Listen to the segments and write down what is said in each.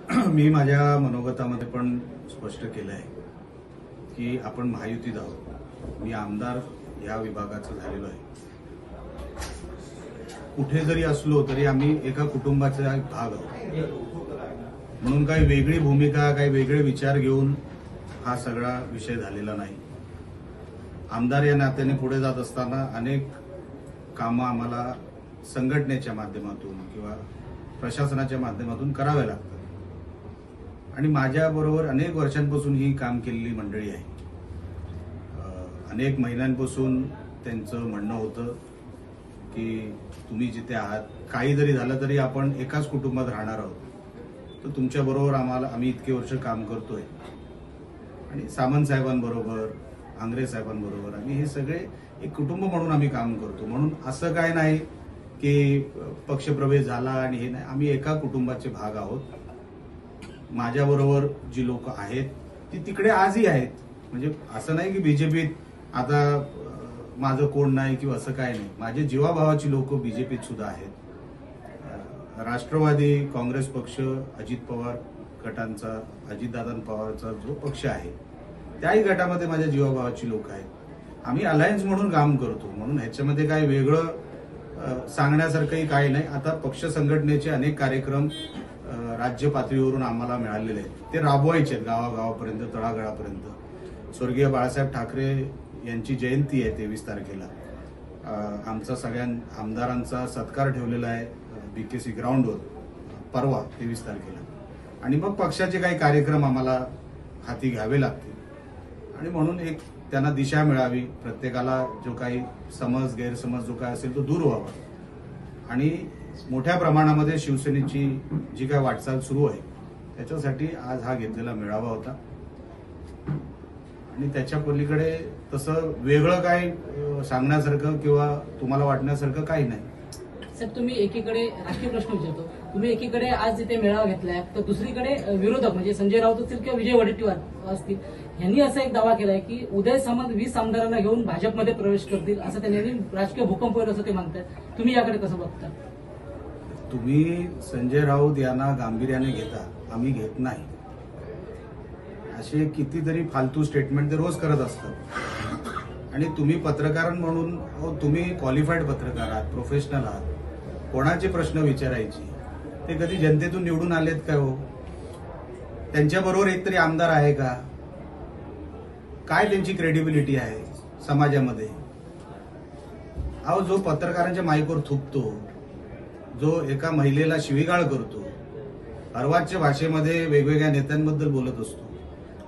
मी माझ्या मनोगतामध्ये पण स्पष्ट केलं आहे की आपण महायुतीत आहोत। मी आमदार या विभागाचा झालेलो आहे। कुठे जरी असलो तरी आम्ही एका कुटुंबाचा एक भाग आहोत, म्हणून काही वेगळी भूमिका काही वेगळे विचार घेऊन हा सगळा विषय झालेला नाही। आमदार या नात्याने पुढे जात असताना अनेक कामं आम्हाला संघटनेच्या माध्यमातून किंवा प्रशासनाच्या माध्यमातून करावे लागतात आणि माझ्याबरोबर अनेक वर्षांपासून ही काम केलेली मंडळी आहे। अनेक महिन्यांपासून त्यांचं म्हणणं होतं की तुम्ही जिथे आहात काही जरी झालं तरी आपण एकाच कुटुंबात राहणार आहोत, तर तुमच्याबरोबर आम्ही इतके वर्ष काम करतोय आणि सामंत साहेबांबरोबर आंग्रे साहेबांबरोबर आम्ही हे सगळे एक कुटुंब म्हणून आम्ही काम करतो। म्हणून असं काय नाही की पक्षप्रवेश झाला आणि हे नाही, आम्ही एका कुटुंबाचे भाग आहोत। माझ्याबरोबर जी लोक आहेत ती तिकडे आजही आहेत, म्हणजे असं नाही की बीजेपीत आता माझं कोण नाही किंवा असं काय नाही। माझे जीवाभावाची लोक बीजेपीत सुद्धा आहेत। राष्ट्रवादी काँग्रेस पक्ष अजित पवार गटांचा, अजितदादा पवारचा जो पक्ष आहे त्याही गटामध्ये माझ्या जीवाभावाची लोक आहेत। आम्ही अलायन्स म्हणून काम करतो, म्हणून ह्याच्यामध्ये काही वेगळं सांगण्यासारखंही काही नाही। आता पक्ष संघटनेचे अनेक कार्यक्रम राज्य पातळीवरून आम्हाला मिळालेले आहेत, ते राबवायचे आहेत गावागावापर्यंत, तळागाळापर्यंत। स्वर्गीय बाळासाहेब ठाकरे यांची जयंती आहे 23 तारखेला। आमचा सगळ्या आमदारांचा सत्कार ठेवलेला आहे BKC ग्राउंडवर परवा 23 तारखेला, आणि मग पक्षाचे काही कार्यक्रम आम्हाला हाती घ्यावे लागतील आणि म्हणून एक त्यांना दिशा मिळावी, प्रत्येकाला जो काही समज गैरसमज जो काय असेल तो दूर व्हावा आणि मोठ्या प्रमाणामध्ये शिवसेनेची जी काय वाटचाल सुरू आहे त्याच्यासाठी आज हा घेतलेला मेळावा होता आणि त्याच्या पलीकडे तसं वेगळं काय सांगण्यासारखं किंवा तुम्हाला वाटण्यासारखं काही नाही। साहेब, तुम्ही एकीकडे राजकीय प्रश्न विचारतो, तुम्ही एकीकडे आज इथे मेळावा घेतलाय, तर दुसरीकडे विरोधक म्हणजे संजय राऊत असतील किंवा विजय वडेट्टीवार असतील यांनी असा एक दावा केलाय की उदय सामंत 20 आमदारांना घेऊन भाजपमध्ये प्रवेश करतील, असं त्यांनी राजकीय भूकंप होईल असं ते म्हणतात। तुम्ही याकडे कसं बघता? तुम्ही संजय राऊत यांना गांभीर्याने घेता, आम्ही घेत नाही। असे कितीतरी फालतू स्टेटमेंट ते रोज करत असतात आणि तुम्ही पत्रकार म्हणून तुम्ही क्वालिफाईड पत्रकार आहात, प्रोफेशनल आहात, कोणाचे प्रश्न विचारायचे? ते कधी जनतेतून निवडून आलेत का हो? त्यांच्याबरोबर एकतरी आमदार आहे का? काय त्यांची क्रेडिबिलिटी आहे समाजामध्ये? अहो, जो पत्रकारांच्या माईकवर थुकतो, जो एका महिलेला शिवीगाळ करतो, अर्वाच्य भाषेमध्ये वेगवेगळ्या नेत्यांबद्दल बोलत असतो,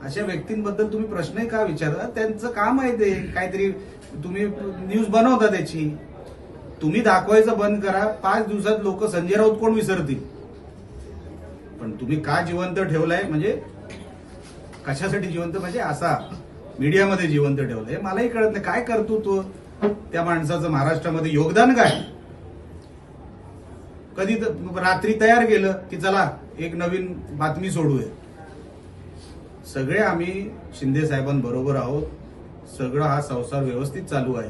अशा व्यक्तींबद्दल तुम्ही प्रश्नही का विचारा? त्यांचं काम आहे ते, काहीतरी तुम्ही न्यूज बनवता त्याची, तुम्ही दाखवायचं बंद करा। 5 दिवसात लोक संजय राऊत कोण विसरतील, पण तुम्ही का जिवंत ठेवलाय, म्हणजे कशासाठी जिवंत, म्हणजे असा मीडियामध्ये जिवंत ठेवलंय मलाही कळत नाही। काय कर्तृत्व त्या माणसाचं, महाराष्ट्रामध्ये योगदान काय? कधी रात्री तयार केलं की चला एक नवीन बातमी सोडूया। सगळे आम्ही शिंदे साहेबांबरोबर आहोत, सगळं हा संसार व्यवस्थित चालू आहे,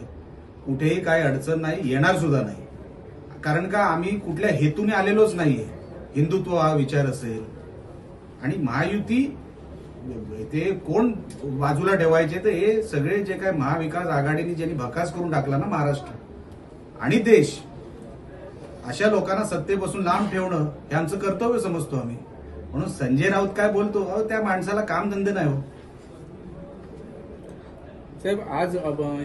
कुठेही काही अडचण नाही, येणार सुद्धा नाही। कारण का आम्ही कुठल्या हेतूने आलेलोच नाहीये। हिंदुत्व हा विचार असेल आणि महायुती ते कोण बाजूला ठेवायचे, तर हे सगळे जे काय महाविकास आघाडीने ज्यांनी भकास करून टाकला ना महाराष्ट्र आणि देश, अशा लोकांना सत्तेपासून लांब ठेवणं हे आमचं कर्तव्य समजतो आम्ही। म्हणून संजय राऊत काय बोलतो, त्या माणसाला कामधंदे नाही हो। साहेब, आज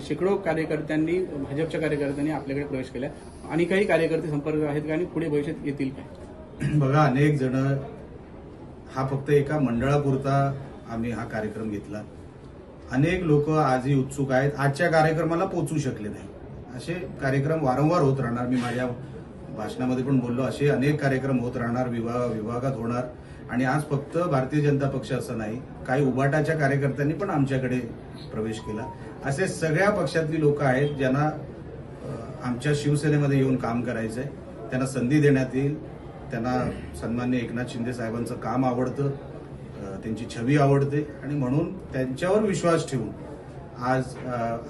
शेकडो कार्यकर्त्यांनी, भाजपच्या कार्यकर्त्यांनी आपल्याकडे प्रवेश केला आणि काही कार्यकर्ते संपर्क आहेत का आणि पुढे भविष्यात येतील काय? बघा, अनेक जण, हा फक्त एका मंडळापुरता आम्ही हा कार्यक्रम घेतला। अनेक लोक आजही उत्सुक आहेत, आजच्या कार्यक्रमाला पोहोचू शकले नाही। असे कार्यक्रम वारंवार होत राहणार, मी माझ्या भाषणामध्ये पण बोललो, असे अनेक कार्यक्रम होत राहणार, विभागात होणार। आणि आज फक्त भारतीय जनता पक्ष असं नाही, काही उबाटाच्या कार्यकर्त्यांनी पण आमच्याकडे प्रवेश केला। असे सगळ्या पक्षातली लोक आहेत ज्यांना आमच्या शिवसेनेमध्ये येऊन काम करायचंय, त्यांना संधी देण्यात येईल। त्यांना सन्माननीय एकनाथ शिंदे साहेबांचं काम आवडतं, त्यांची छवी आवडते आणि म्हणून त्यांच्यावर विश्वास ठेवून आज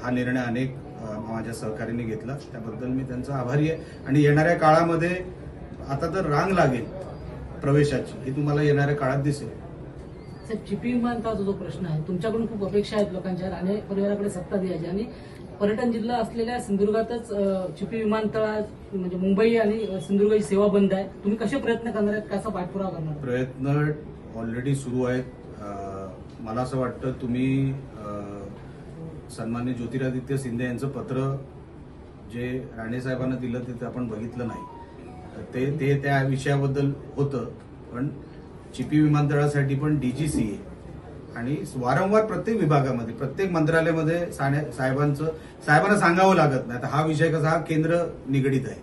हा निर्णय अनेक माझ्या सहकार्याने घेतला, त्याबद्दल मी त्यांचा आभारी आहे। आणि येणाऱ्या काळामध्ये आता तर रांग लागेल, प्रवेशाची ही तुम्हाला येणाऱ्या काळात दिसेल. साहेब, चिपी विमानतळाचा जो प्रश्न आहे, तुमच्याकडून खूप अपेक्षा आहेत लोकांच्या, राणे परिवाराकडे सत्ता द्यायची आणि पर्यटन जिल्हा असलेल्या सिंधुदुर्गातच चिपी विमानतळ म्हणजे मुंबई आणि सिंधुदुर्गाची सेवा बंद आहे. तुम्ही कसे प्रयत्न करणार आहेत, कसा पाठपुरावा करणार आहात? प्रयत्न ऑलरेडी सुरू आहेत. मला असं वाटतं तुम्ही सन्मान्य ज्योतिरादित्य शिंदे यांचं पत्र जे राणे साहेबांना दिलं ते आपण बघितलं नाही. ते त्या विषयाबद्दल होतं, पण चिपी विमानतळासाठी पण डीजीसीए आणि वारंवार प्रत्येक विभागामध्ये प्रत्येक मंत्रालयामध्ये साहेबांना सांगावं लागत नाही. तर हा विषय कसा हा केंद्र निगडीत आहे.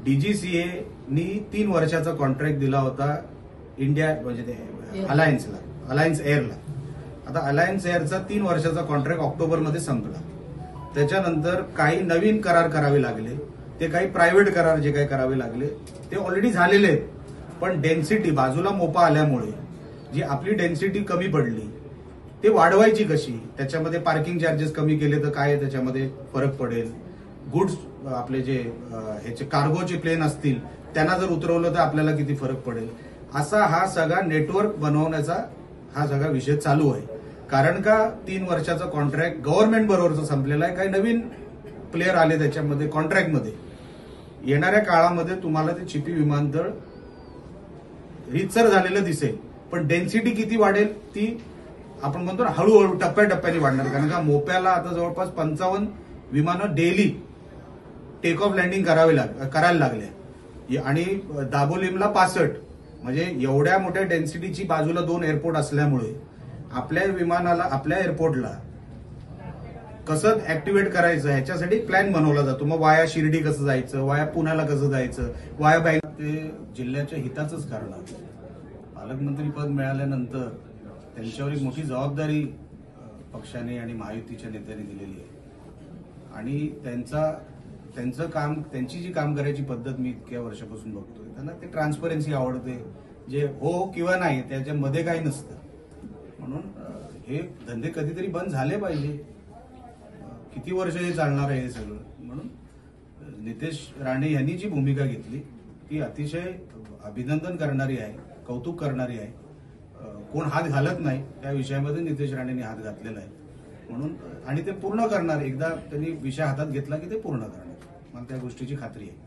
डीजीसीएनी 3 वर्षाचा कॉन्ट्रॅक्ट दिला होता इंडिया म्हणजे ते अलायन्स एअरला. आता अलायन्स एअरचा 3 वर्षाचा कॉन्ट्रॅक्ट ऑक्टोबरमध्ये संपला. त्याच्यानंतर काही नवीन करार करावे लागले. ते काही प्रायव्हेट करार जे काही करावे लागले ते ऑलरेडी झालेले आहेत. पण डेन्सिटी बाजूला मोपा आल्यामुळे जी आपली डेन्सिटी कमी पडली ते वाढवायची कशी, त्याच्यामध्ये पार्किंग चार्जेस कमी केले तर काय त्याच्यामध्ये फरक पडेल. गुड्स आपले जे ह्याचे कार्गोचे प्लेन असतील त्यांना जर उतरवलं तर आपल्याला किती फरक पडेल. असा हा सगळा नेटवर्क बनवण्याचा हा सगळा विषय चालू आहे. कारण का 3 वर्षाचा कॉन्ट्रॅक्ट गव्हर्नमेंट बरोबरचा संपलेला आहे. काही नवीन प्लेयर आले त्याच्यामध्ये कॉन्ट्रॅक्टमध्ये. येणाऱ्या काळामध्ये तुम्हाला ते चिपी विमानतळ रीतसर झालेलं दिसेल, पण डेन्सिटी किती वाढेल ती आपण म्हणतो ना हळूहळू टप्प्याटप्प्याने वाढणार. कारण का मोप्याला आता जवळपास 55 विमानं डेली टेक ऑफ लँडिंग करायला लागले आणि दाबोलीमला 65. म्हणजे एवढ्या मोठ्या डेन्सिटीची बाजूला 2 एअरपोर्ट असल्यामुळे आपल्या विमानाला आपल्या एअरपोर्टला कसं ऍक्टिव्हेट करायचं ह्याच्यासाठी प्लॅन बनवला जातो. मग वाया शिर्डी कसं जायचं, वाया पुण्याला कसं जायचं, वाया बँक ते जिल्ह्याच्या हिताचंच करणार. पालकमंत्री पद मिळाल्यानंतर त्यांच्यावर एक मोठी जबाबदारी पक्षाने आणि महायुतीच्या नेत्यांनी दिलेली आहे आणि त्यांचं काम त्यांची जी काम करायची पद्धत मी इतक्या वर्षापासून बघतोय. त्यांना ते ट्रान्सपरन्सी आवडते. जे हो किंवा नाही त्याच्यामध्ये काही नसतं. म्हणून हे धंदे कधीतरी बंद झाले पाहिजे. किती वर्ष हे चालणार आहे हे सगळं. म्हणून नितेश राणे यांनी जी भूमिका घेतली ती अतिशय अभिनंदन करणारी आहे, कौतुक करणारी आहे. कोण हात घालत नाही त्या विषयामध्ये नितेश राणेंनी हात घातलेला आहे. म्हणून आणि ते पूर्ण करणार. एकदा त्यांनी विषय हातात घेतला की ते पूर्ण करणार. मला त्या गोष्टीची खात्री आहे.